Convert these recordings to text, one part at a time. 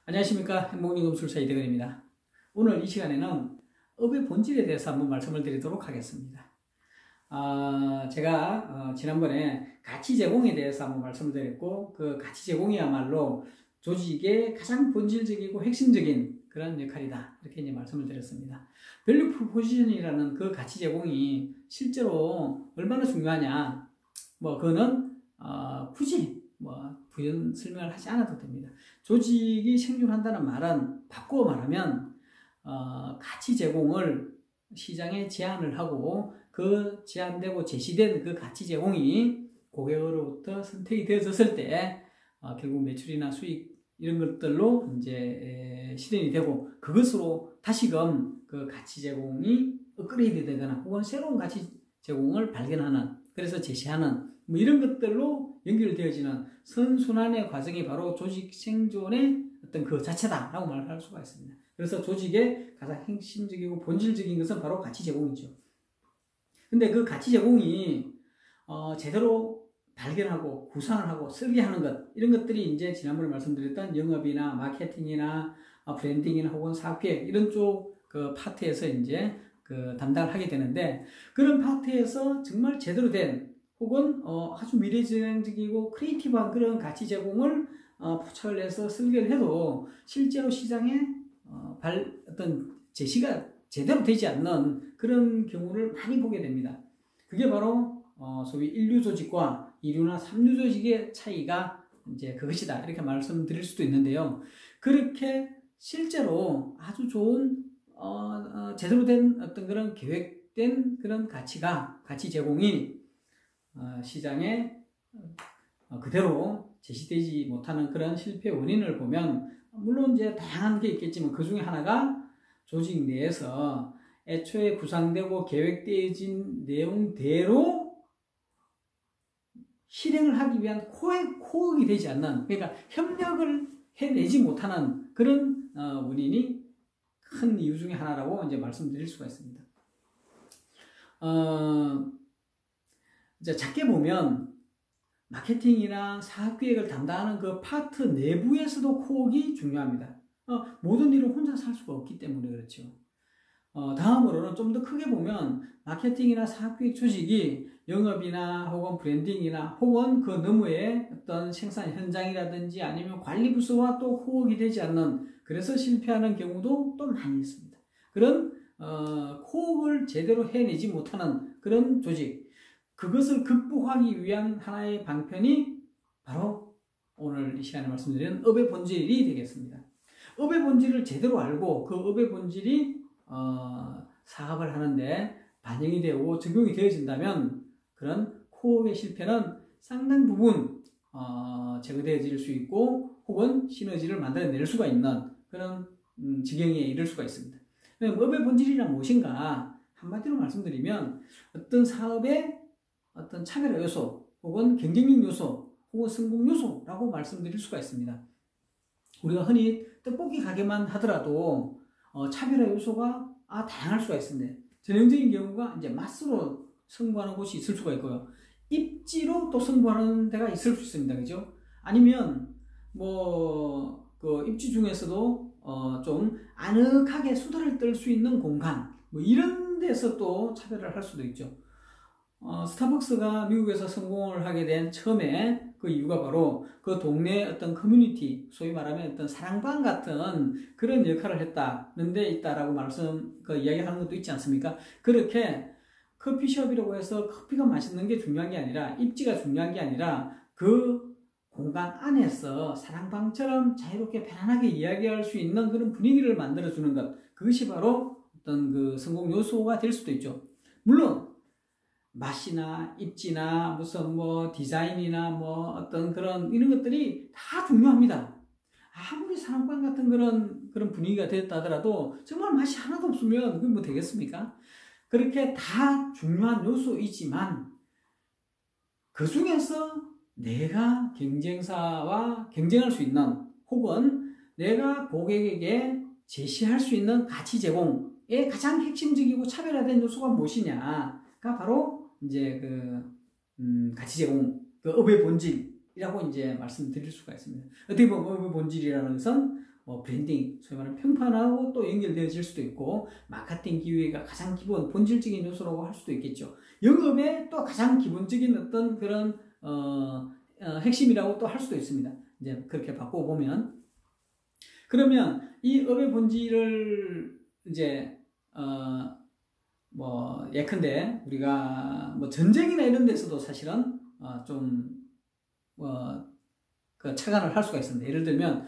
안녕하십니까. 행복연금술사 이대근입니다. 오늘 이 시간에는 업의 본질에 대해서 한번 말씀을 드리도록 하겠습니다. 제가 지난번에 가치 제공에 대해서 한번 말씀을 드렸고, 그 가치 제공이야말로 조직의 가장 본질적이고 핵심적인 그런 역할이다, 이렇게 이제 말씀을 드렸습니다. 밸류 프로포지션이라는 그 가치 제공이 실제로 얼마나 중요하냐, 그거는 굳이 부연 설명을 하지 않아도 됩니다. 조직이 생존한다는 말은 바꾸어 말하면 가치 제공을 시장에 제안을 하고, 그 제안되고 제시된 그 가치 제공이 고객으로부터 선택이 되어졌을 때 결국 매출이나 수익 이런 것들로 이제 실현이 되고, 그것으로 다시금 그 가치 제공이 업그레이드 되거나 혹은 새로운 가치 제공을 발견하는, 그래서 제시하는 이런 것들로 연결되어지는 선순환의 과정이 바로 조직 생존의 어떤 그 자체다라고 말할 수가 있습니다. 그래서 조직의 가장 핵심적이고 본질적인 것은 바로 가치 제공이죠. 근데 그 가치 제공이 제대로 발견하고 구상을 하고 설계하는 것, 이런 것들이 이제 지난번에 말씀드렸던 영업이나 마케팅이나 브랜딩이나 혹은 사업기획 이런 쪽 그 파트에서 이제 그 담당을 하게 되는데, 그런 파트에서 정말 제대로 된 혹은 아주 미래지향적이고 크리에이티브한 그런 가치 제공을 포착을 해서 설계를 해도 실제로 시장에 어떤 제시가 제대로 되지 않는 그런 경우를 많이 보게 됩니다. 그게 바로 소위 1류 조직과 2류나 3류 조직의 차이가 이제 그것이다, 이렇게 말씀드릴 수도 있는데요. 그렇게 실제로 아주 좋은 제대로 된 어떤 그런 계획된 그런 가치 제공이 시장에 그대로 제시되지 못하는 그런 실패 원인을 보면, 물론 이제 다양한 게 있겠지만 그 중에 하나가 조직 내에서 애초에 구상되고 계획되어진 내용대로 실행을 하기 위한 코어가 되지 않는, 그러니까 협력을 해내지 못하는 그런 원인이 큰 이유 중에 하나라고 이제 말씀드릴 수가 있습니다. 이제 작게 보면 마케팅이나 사업기획을 담당하는 그 파트 내부에서도 코어가 중요합니다. 모든 일을 혼자서 할 수가 없기 때문에 그렇죠. 다음으로는 좀 더 크게 보면 마케팅이나 사업기획 조직이 영업이나 혹은 브랜딩이나 혹은 그 너머의 어떤 생산 현장이라든지 아니면 관리 부서와 또 호흡이 되지 않는, 그래서 실패하는 경우도 또 많이 있습니다. 그런 호흡을 제대로 해내지 못하는 그런 조직, 그것을 극복하기 위한 하나의 방편이 바로 오늘 이 시간에 말씀드리는 업의 본질이 되겠습니다. 업의 본질을 제대로 알고 그 업의 본질이 사업을 하는데 반영이 되고 적용이 되어진다면 그런 코업의 실패는 상당 부분 제거되어질 수 있고 혹은 시너지를 만들어낼 수가 있는 그런 지경에 이를 수가 있습니다. 업의 본질이란 무엇인가? 한마디로 말씀드리면 어떤 사업의 어떤 차별화 요소 혹은 경쟁력 요소 혹은 성공 요소라고 말씀드릴 수가 있습니다. 우리가 흔히 떡볶이 가게만 하더라도 차별화 요소가 다양할 수가 있습니다. 전형적인 경우가 이제 맛으로 승부하는 곳이 있을 수가 있고요. 입지로 또 승부하는 데가 있을 수 있습니다. 그죠? 아니면 그 입지 중에서도 좀 아늑하게 수다를 떨 수 있는 공간, 이런 데서 또 차별을 할 수도 있죠. 스타벅스가 미국에서 성공을 하게 된 처음에 그 이유가 바로 그 동네 어떤 커뮤니티, 소위 말하면 어떤 사랑방 같은 그런 역할을 했다는 데 있다라고 이야기하는 것도 있지 않습니까? 그렇게 커피숍이라고 해서 커피가 맛있는 게 중요한 게 아니라, 입지가 중요한 게 아니라 그 공간 안에서 사랑방처럼 자유롭게 편안하게 이야기할 수 있는 그런 분위기를 만들어주는 것, 그것이 바로 어떤 그 성공 요소가 될 수도 있죠. 물론 맛이나 입지나 무슨 디자인이나 어떤 이런 것들이 다 중요합니다. 아무리 사랑방 같은 그런 분위기가 됐다 하더라도 정말 맛이 하나도 없으면 그게 되겠습니까? 그렇게 다 중요한 요소이지만 그 중에서 내가 경쟁사와 경쟁할 수 있는 혹은 내가 고객에게 제시할 수 있는 가치 제공의 가장 핵심적이고 차별화된 요소가 무엇이냐가 바로 이제 가치 제공, 그 업의 본질이라고 이제 말씀드릴 수가 있습니다. 어떻게 보면 업의 본질이라는 것은 브랜딩, 소위 말하는 평판하고 또 연결되어질 수도 있고, 마케팅 기획가 가장 기본, 본질적인 요소라고 할 수도 있겠죠. 영업의 또 가장 기본적인 어떤 그런, 핵심이라고 또 할 수도 있습니다. 이제 그렇게 바꿔보면. 그러면 이 업의 본질을 이제, 예컨대 우리가 전쟁이나 이런 데서도 사실은, 그 착안을 할 수가 있습니다. 예를 들면,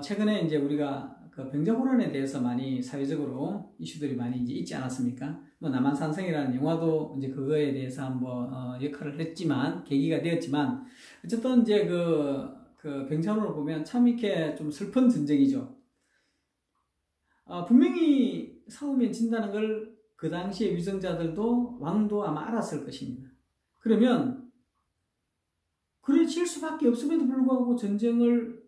최근에 이제 우리가 그 병자호란에 대해서 많이 사회적으로 이슈들이 많이 이제 있지 않았습니까? 남한산성이라는 영화도 이제 그거에 대해서 한번 역할을 했지만, 계기가 되었지만, 어쨌든 이제 그 병자호란을 보면 참 이렇게 좀 슬픈 전쟁이죠. 분명히 싸우면 진다는 걸 그 당시에 위정자들도 왕도 아마 알았을 것입니다. 그러면 그래 질 수밖에 없음에도 불구하고 전쟁을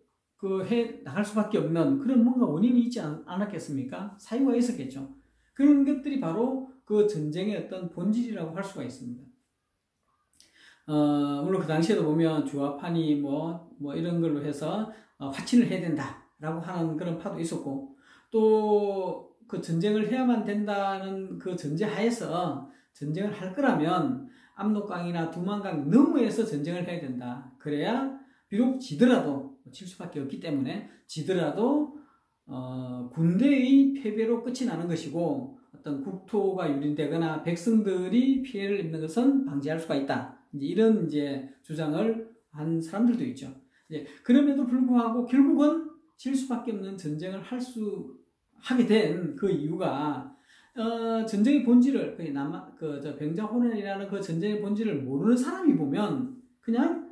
해 나갈 수밖에 없는 그런 뭔가 원인이 있지 않았겠습니까? 사유가 있었겠죠. 그런 것들이 바로 그 전쟁의 어떤 본질이라고 할 수가 있습니다. 물론 그 당시에도 보면 주화판이 뭐 이런 걸로 해서 화친을 해야 된다라고 하는 그런 파도 있었고, 또 그 전쟁을 해야만 된다는 그 전제하에서 전쟁을 할 거라면 압록강이나 두만강 너머에서 전쟁을 해야 된다. 그래야 비록 지더라도 질 수밖에 없기 때문에 지더라도 군대의 패배로 끝이 나는 것이고, 어떤 국토가 유린되거나 백성들이 피해를 입는 것은 방지할 수가 있다. 이런 이제 주장을 한 사람들도 있죠. 그럼에도 불구하고 결국은 질 수밖에 없는 전쟁을 하게 된 그 이유가, 전쟁의 본질을, 병자호란이라는 그 전쟁의 본질을 모르는 사람이 보면 그냥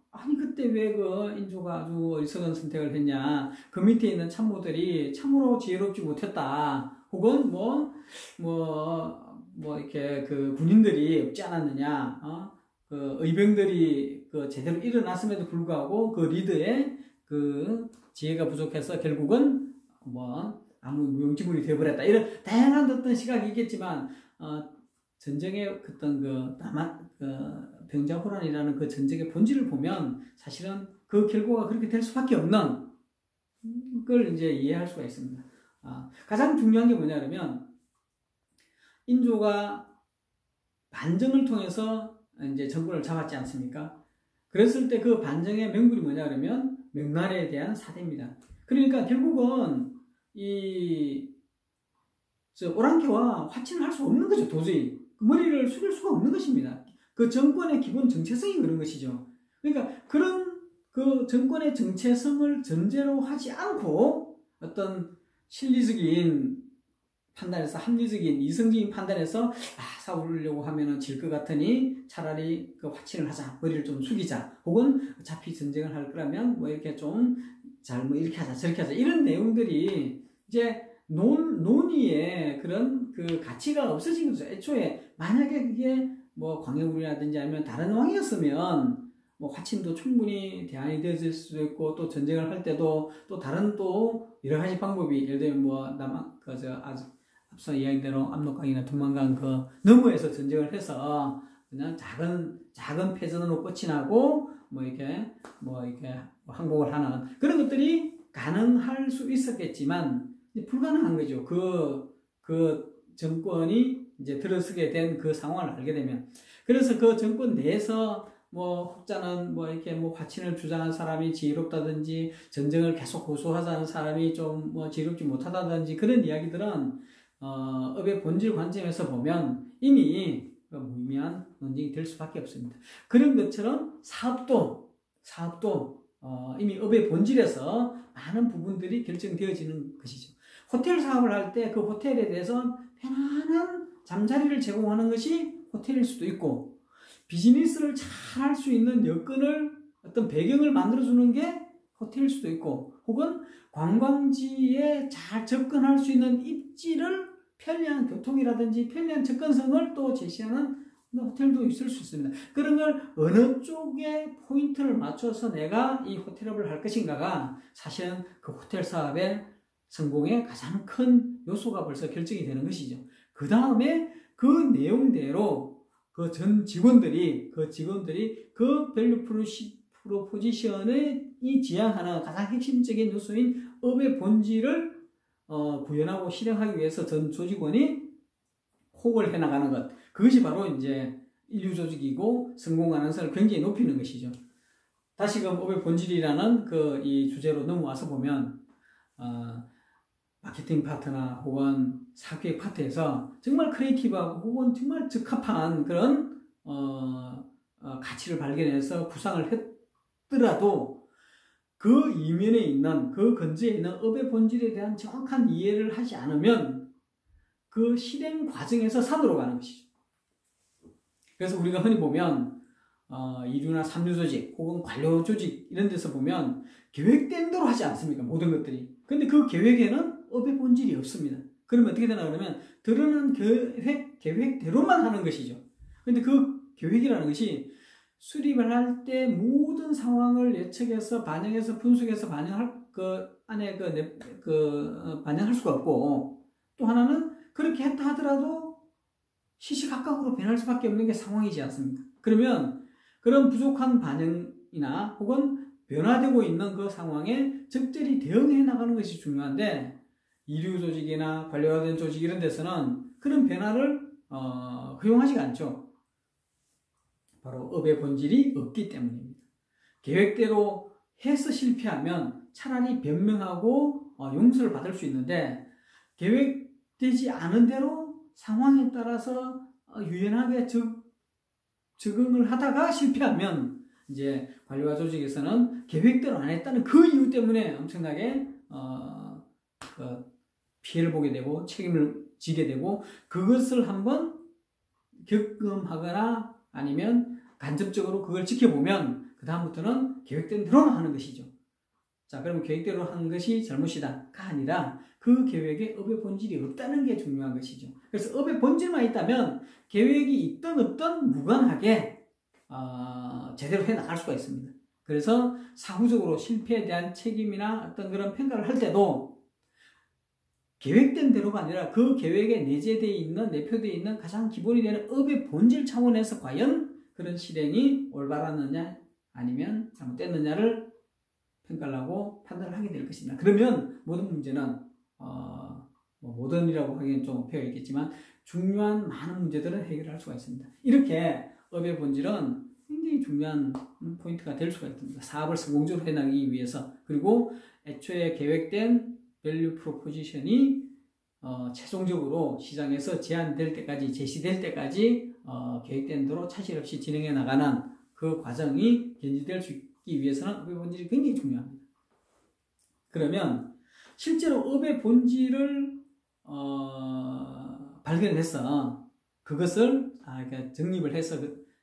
아니 그때 왜 그 인조가 아주 어리석은 선택을 했냐, 그 밑에 있는 참모들이 참으로 지혜롭지 못했다, 혹은 이렇게 그 군인들이 없지 않았느냐, 그 의병들이 그 제대로 일어났음에도 불구하고 그 리더의 그 지혜가 부족해서 결국은 아무 무용지물이 되어버렸다, 이런 다양한 어떤 시각이 있겠지만, 전쟁의 어떤 병자호란이라는 그 전쟁의 본질을 보면 사실은 그 결과가 그렇게 될 수밖에 없는 걸 이제 이해할 수가 있습니다. 가장 중요한 게 뭐냐면, 인조가 반정을 통해서 이제 정권을 잡았지 않습니까? 그랬을 때 그 반정의 명분이 뭐냐 그러면 명나라에 대한 사대입니다. 그러니까 결국은 오랑캐와 화친을 할 수 없는 거죠. 도저히 머리를 숙일 수가 없는 것입니다. 그 정권의 기본 정체성이 그런 것이죠. 그러니까 그런 그 정권의 정체성을 전제로 하지 않고 어떤 실리적인 판단에서, 합리적인 이성적인 판단에서 싸우려고 하면은 질 것 같으니 차라리 그 화친을 하자, 머리를 좀 숙이자, 혹은 어차피 전쟁을 할 거라면 이렇게 좀 이렇게 하자 저렇게 하자, 이런 내용들이 이제 논의의 그런 그 가치가 없어진 거죠. 애초에 만약에 그게 광해군이라든지 아니면 다른 왕이었으면 화친도 충분히 대안이 되어질 수도 있고, 또 전쟁을 할 때도 또 다른 또 여러 가지 방법이, 예를 들면 앞서 이야기대로 압록강이나 두만강 그 너머에서 전쟁을 해서 그냥 작은 패전으로 끝이 나고 이렇게 항복을 하는 그런 것들이 가능할 수 있었겠지만 불가능한 거죠. 그 정권이 이제 들어서게 된 그 상황을 알게 되면. 그래서 그 정권 내에서 혹자는 이렇게 화친을 주장한 사람이 지혜롭다든지, 전쟁을 계속 고수하자는 사람이 좀 지혜롭지 못하다든지, 그런 이야기들은 업의 본질 관점에서 보면 이미 무의미한 논쟁이 될 수밖에 없습니다. 그런 것처럼 사업도 이미 업의 본질에서 많은 부분들이 결정되어지는 것이죠. 호텔 사업을 할 때 그 호텔에 대해서 편안한 잠자리를 제공하는 것이 호텔일 수도 있고, 비즈니스를 잘 할 수 있는 여건을, 어떤 배경을 만들어주는 게 호텔일 수도 있고, 혹은 관광지에 잘 접근할 수 있는 입지를, 편리한 교통이라든지 편리한 접근성을 또 제시하는 호텔도 있을 수 있습니다. 그런 걸 어느 쪽에 포인트를 맞춰서 내가 이 호텔업을 할 것인가가 사실은 그 호텔 사업의 성공의 가장 큰 요소가 벌써 결정이 되는 것이죠. 그 다음에 그 내용대로 그 전 직원들이 그 밸류 프로포지션이 지향하는 가장 핵심적인 요소인 업의 본질을 구현하고 실행하기 위해서 전 조직원이 호흡을 해나가는 것. 그것이 바로 이제 인류 조직이고 성공 가능성을 굉장히 높이는 것이죠. 다시금 업의 본질이라는 이 주제로 넘어와서 보면, 마케팅 파트나 혹은 사기획 파트에서 정말 크리에이티브하고 혹은 정말 적합한 그런, 가치를 발견해서 구상을 했더라도 그 이면에 있는, 그 근저에 있는 업의 본질에 대한 정확한 이해를 하지 않으면 그 실행 과정에서 산으로 가는 것이죠. 그래서 우리가 흔히 보면 2류나 3류 조직 혹은 관료 조직 이런 데서 보면 계획된 대로 하지 않습니까? 모든 것들이. 근데 그 계획에는 업의 본질이 없습니다. 그러면 어떻게 되나 그러면 드러난 계획대로만 하는 것이죠. 근데 그 계획이라는 것이 수립을 할 때 모든 상황을 예측해서 반영해서 분석해서 반영할 반영할 수가 없고, 또 하나는 그렇게 했다 하더라도 시시각각으로 변할 수밖에 없는 게 상황이지 않습니까? 그러면 그런 부족한 반응이나 혹은 변화되고 있는 그 상황에 적절히 대응해 나가는 것이 중요한데, 이류 조직이나 관료가 된 조직 이런 데서는 그런 변화를 허용하지가 않죠. 바로 업의 본질이 없기 때문입니다. 계획대로 해서 실패하면 차라리 변명하고 용서를 받을 수 있는데, 계획되지 않은 대로 상황에 따라서 유연하게 적응을 하다가 실패하면 이제 관료와 조직에서는 계획대로 안 했다는 그 이유 때문에 엄청나게 피해를 보게 되고 책임을 지게 되고, 그것을 한번 경험하거나 아니면 간접적으로 그걸 지켜보면 그 다음부터는 계획된 대로만 하는 것이죠. 자, 그러면 계획대로 하는 것이 잘못이다가 아니라 그 계획에 업의 본질이 없다는 게 중요한 것이죠. 그래서 업의 본질만 있다면 계획이 있든 없든 무관하게 제대로 해 나갈 수가 있습니다. 그래서 사후적으로 실패에 대한 책임이나 어떤 그런 평가를 할 때도 계획된 대로가 아니라 그 계획에 내재되어 있는, 내표되어 있는 가장 기본이 되는 업의 본질 차원에서 과연 그런 실행이 올바랐느냐 아니면 잘못됐느냐를 평가를 하고 판단을 하게 될 것입니다. 그러면 모든 문제는 모든이라고 하기엔 좀 표현이 있겠지만 중요한 많은 문제들은 해결할 수가 있습니다. 이렇게 업의 본질은 굉장히 중요한 포인트가 될 수가 있습니다. 사업을 성공적으로 해나가기 위해서, 그리고 애초에 계획된 밸류 프로포지션이 최종적으로 시장에서 제안될 때까지, 제시될 때까지 계획된 대로 차질 없이 진행해 나가는 그 과정이 견지될 수 있기 위해서는 업의 본질이 굉장히 중요합니다. 그러면 실제로 업의 본질을 발견해서 그것을 그러니까 정립을 해서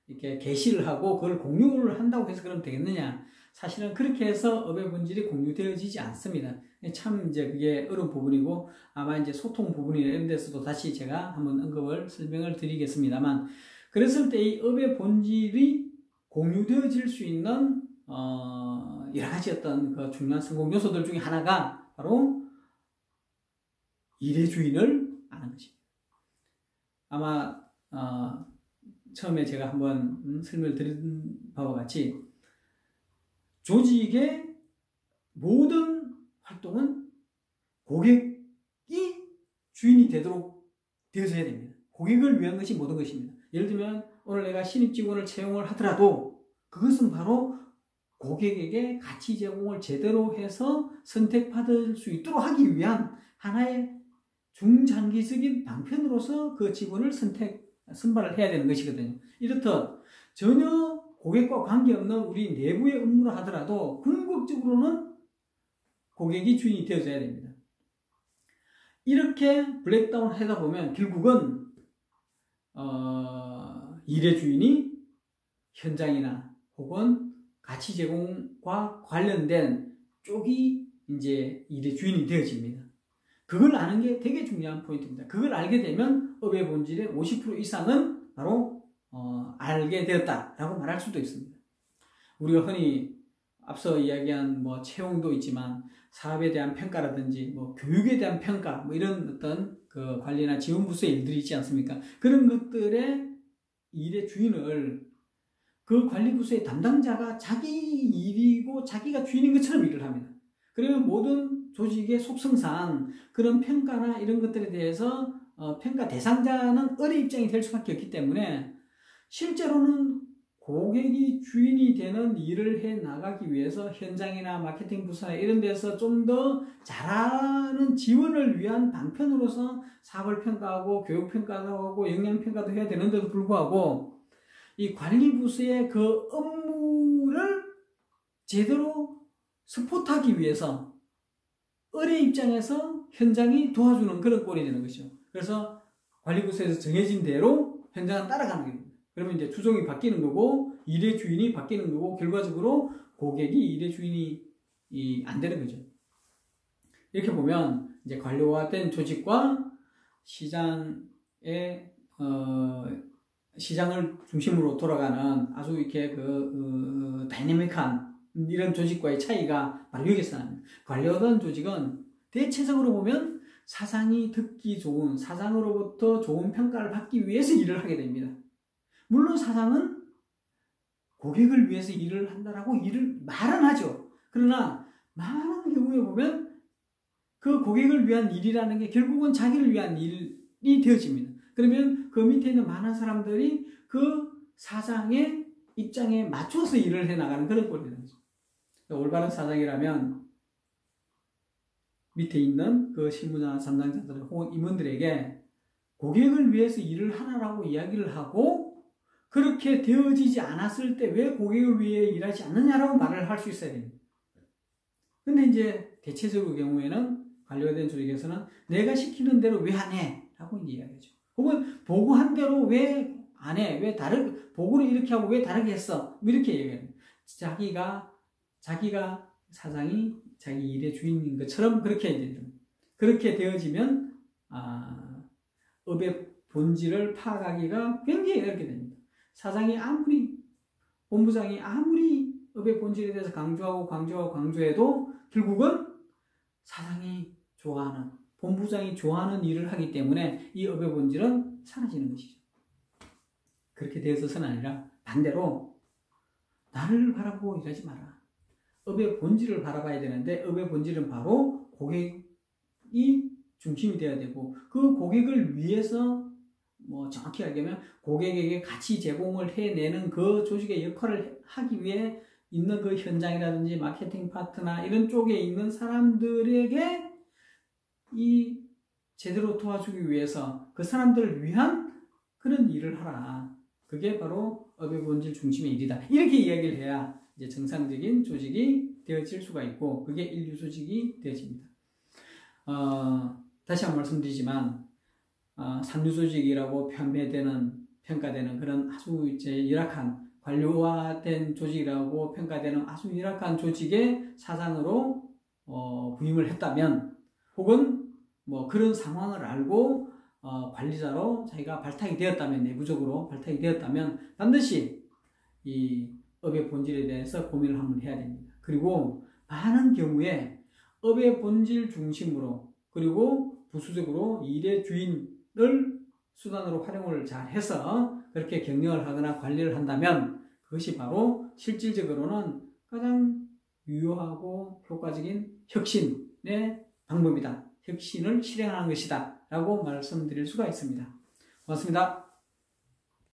이렇게 게시를 하고 그걸 공유를 한다고 해서 그러면 되겠느냐? 사실은 그렇게 해서 업의 본질이 공유되어지지 않습니다. 참 이제 그게 어려운 부분이고, 아마 이제 소통 부분이나 이런 데서도 다시 제가 한번 언급을 설명을 드리겠습니다만, 그랬을 때 이 업의 본질이 공유되어질 수 있는 여러 가지 어떤 그 중요한 성공 요소들 중에 하나가 바로 일의 주인을 아는 것입니다. 아마 처음에 제가 한번 설명을 드린 바와 같이 조직의 모든 활동은 고객이 주인이 되도록 되어져야 됩니다. 고객을 위한 것이 모든 것입니다. 예를 들면 오늘 내가 신입 직원을 채용을 하더라도 그것은 바로 고객에게 가치 제공을 제대로 해서 선택받을 수 있도록 하기 위한 하나의 중장기적인 방편으로서 그 직원을 선발을 해야 되는 것이거든요. 이렇듯 전혀 고객과 관계없는 우리 내부의 업무를 하더라도 궁극적으로는 고객이 주인이 되어줘야 됩니다. 이렇게 브레이크다운 하다 보면 결국은 일의 주인이 현장이나 혹은 가치 제공과 관련된 쪽이 이제 일의 주인이 되어집니다. 그걸 아는 게 되게 중요한 포인트입니다. 그걸 알게 되면 업의 본질의 50% 이상은 바로 알게 되었다라고 말할 수도 있습니다. 우리가 흔히 앞서 이야기한 채용도 있지만 사업에 대한 평가라든지 교육에 대한 평가 이런 어떤 그 관리나 지원 부서의 일들이 있지 않습니까? 그런 것들의 일의 주인을 그 관리부서의 담당자가 자기 일이고 자기가 주인인 것처럼 일을 합니다. 그러면 모든 조직의 속성상 그런 평가나 이런 것들에 대해서 평가 대상자는 을의 입장이 될 수밖에 없기 때문에 실제로는 고객이 주인이 되는 일을 해 나가기 위해서 현장이나 마케팅 부서나 이런 데서 좀 더 잘하는 지원을 위한 방편으로서 사업을 평가하고 교육 평가도 하고 역량 평가도 해야 되는데도 불구하고 이 관리부서의 그 업무를 제대로 서포트하기 위해서 을의 입장에서 현장이 도와주는 그런 꼴이 되는 것이죠. 그래서 관리부서에서 정해진 대로 현장은 따라가는 겁니다. 그러면 이제 주종이 바뀌는 거고 일의 주인이 바뀌는 거고 결과적으로 고객이 일의 주인이 안 되는 거죠. 이렇게 보면 이제 관료화된 조직과 시장의 시장을 중심으로 돌아가는 아주 이렇게 다이내믹한 이런 조직과의 차이가 바로 여기서 납니다. 관료화된 조직은 대체적으로 보면 사장이 듣기 좋은, 사장으로부터 좋은 평가를 받기 위해서 일을 하게 됩니다. 물론 사장은 고객을 위해서 일을 한다라고 일을 말은 하죠. 그러나 많은 경우에 보면 그 고객을 위한 일이라는 게 결국은 자기를 위한 일이 되어집니다. 그러면 그 밑에 있는 많은 사람들이 그 사장의 입장에 맞춰서 일을 해나가는 그런 꼴이 되는 거죠. 올바른 사장이라면 밑에 있는 그 실무자 담당자들 혹은 임원들에게 고객을 위해서 일을 하라라고 이야기를 하고 그렇게 되어지지 않았을 때 왜 고객을 위해 일하지 않느냐라고 말을 할 수 있어야 됩니다. 근데 이제 대체적으로 경우에는 관료된 조직에서는 내가 시키는 대로 왜 안 해? 라고 이야기하죠. 혹은 보고한 대로 왜 안 해? 왜 보고를 이렇게 하고 왜 다르게 했어? 이렇게 얘기해요. 자기가 사장이 자기 일의 주인인 것처럼 그렇게 되죠. 그렇게 되어지면 업의 본질을 파악하기가 굉장히 어렵게 됩니다. 사장이 본부장이 아무리 업의 본질에 대해서 강조해도 결국은 사장이 좋아하는, 본부장이 좋아하는 일을 하기 때문에 이 업의 본질은 사라지는 것이죠. 그렇게 되어서는 아니라 반대로 나를 바라보고 일하지 마라. 업의 본질을 바라봐야 되는데 업의 본질은 바로 고객이 중심이 되어야 되고 그 고객을 위해서 정확히 얘기하면 고객에게 가치 제공을 해내는 그 조직의 역할을 하기 위해 있는 그 현장이라든지 마케팅 파트나 이런 쪽에 있는 사람들에게 이 제대로 도와주기 위해서 그 사람들을 위한 그런 일을 하라. 그게 바로 업의 본질 중심의 일이다. 이렇게 이야기를 해야 이제 정상적인 조직이 되어질 수가 있고 그게 인류 조직이 되어집니다. 다시 한번 말씀드리지만 상류 조직이라고 평가되는 그런 아주 이제 열악한 관료화된 조직이라고 평가되는 아주 열악한 조직의 사장으로 부임을 했다면 혹은 그런 상황을 알고 관리자로 자기가 발탁이 되었다면 내부적으로 발탁이 되었다면 반드시 이 업의 본질에 대해서 고민을 한번 해야 됩니다. 그리고 많은 경우에 업의 본질 중심으로 그리고 부수적으로 일의 주인을 수단으로 활용을 잘 해서 그렇게 경영을 하거나 관리를 한다면 그것이 바로 실질적으로는 가장 유효하고 효과적인 혁신의 방법이다. 혁신을 실행하는 것이다. 라고 말씀드릴 수가 있습니다. 고맙습니다.